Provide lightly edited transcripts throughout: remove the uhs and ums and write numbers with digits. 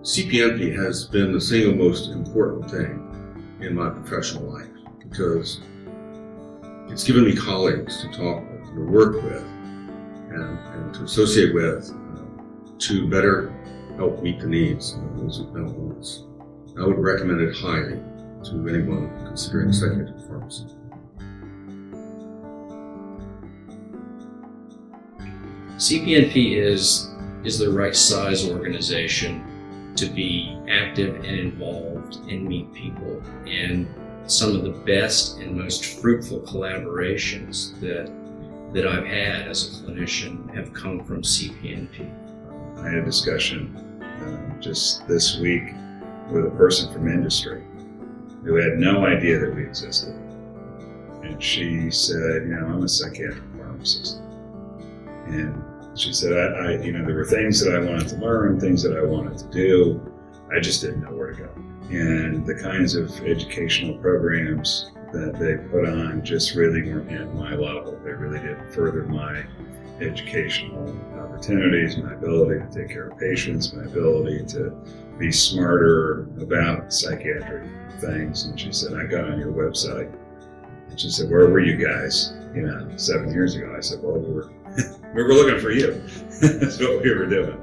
CPNP has been the single most important thing in my professional life because it's given me colleagues to talk with, to work with, and to associate with to better help meet the needs of those with mental illness. I would recommend it highly to anyone considering psychiatric pharmacy. CPNP is the right size organization to be active and involved and meet people. And some of the best and most fruitful collaborations that I've had as a clinician have come from CPNP. I had a discussion just this week with a person from industry who had no idea that we existed. And she said, I'm a psychiatric pharmacist. And she said, there were things that I wanted to learn, things that I wanted to do. I just didn't know where to go. And the kinds of educational programs that they put on just really weren't at my level. They really didn't further my educational opportunities, my ability to take care of patients, my ability to be smarter about psychiatric things. And she said, I got on your website. And she said, where were you guys, 7 years ago? I said, well, we were looking for you. That's what we were doing.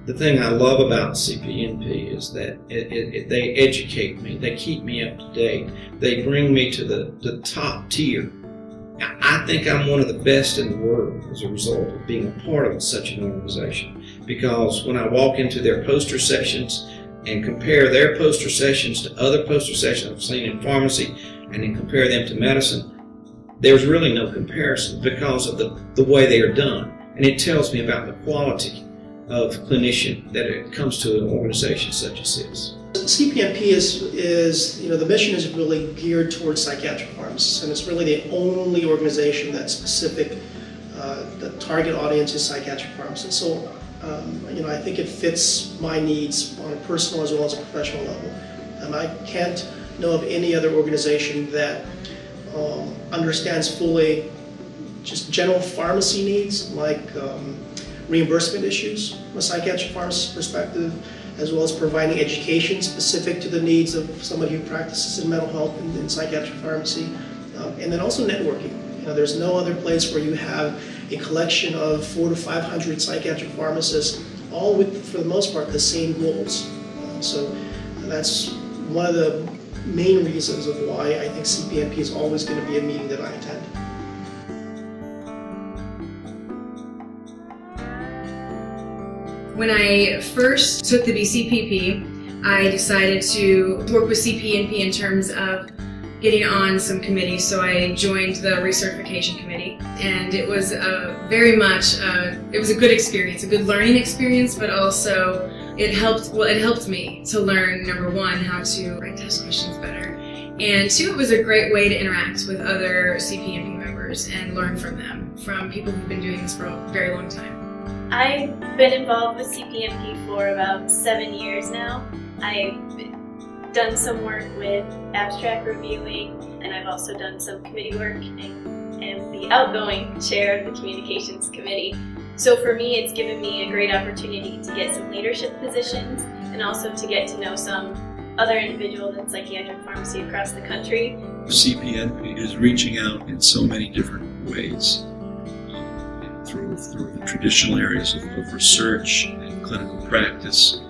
The thing I love about CPNP is that they educate me, they keep me up to date, they bring me to the top tier. I think I'm one of the best in the world as a result of being a part of such an organization, because when I walk into their poster sessions and compare their poster sessions to other poster sessions I've seen in pharmacy and then compare them to medicine, there's really no comparison because of the way they are done. And it tells me about the quality of clinician that it comes to an organization such as this. CPNP is the mission is really geared towards psychiatric pharmacists, and it's really the only organization that's specific. The target audience is psychiatric pharmacists. So I think it fits my needs on a personal as well as a professional level. I can't know of any other organization that understands fully just general pharmacy needs, like reimbursement issues from a psychiatric pharmacist perspective, as well as providing education specific to the needs of somebody who practices in mental health and in psychiatric pharmacy, and then also networking. There's no other place where you have a collection of 400 to 500 psychiatric pharmacists, all with, for the most part, the same goals. So that's one of the main reasons of why I think CPNP is always going to be a meeting that I attend. When I first took the BCPP, I decided to work with CPNP in terms of getting on some committees, so I joined the recertification committee, and it was very much it was a good experience, a good learning experience, but also it helped me to learn, number one, how to write test questions better, and two, it was a great way to interact with other CPNP members and learn from them, from people who've been doing this for a very long time. I've been involved with CPNP for about 7 years now. I've done some work with abstract reviewing, and I've also done some committee work and am the outgoing chair of the communications committee. So for me, it's given me a great opportunity to get some leadership positions and also to get to know some other individuals in psychiatric pharmacy across the country. CPNP is reaching out in so many different ways. Through the traditional areas of research and clinical practice,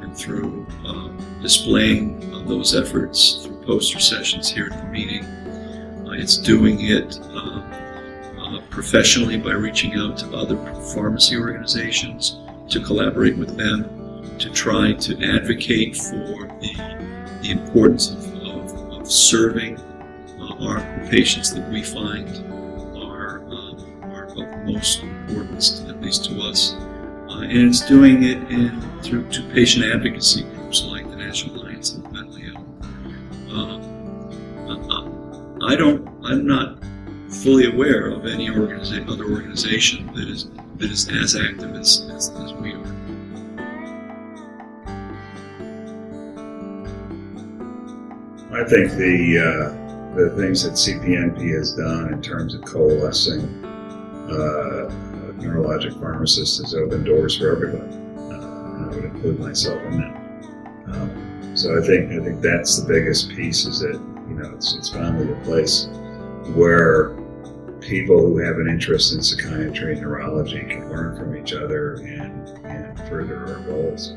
and through displaying those efforts through poster sessions here at the meeting. It's doing it professionally by reaching out to other pharmacy organizations to collaborate with them, to try to advocate for the importance of serving our patients that we find are of most importance, at least to us. And it's doing it through patient advocacy groups like the National Alliance of Mental Health. I'm not fully aware of any other organization that is as active as we are. I think the things that CPNP has done in terms of coalescing Neurologic pharmacist has opened doors for everybody, and I would include myself in that. So I think that's the biggest piece, is that it's finally a place where people who have an interest in psychiatry and neurology can learn from each other and further our goals.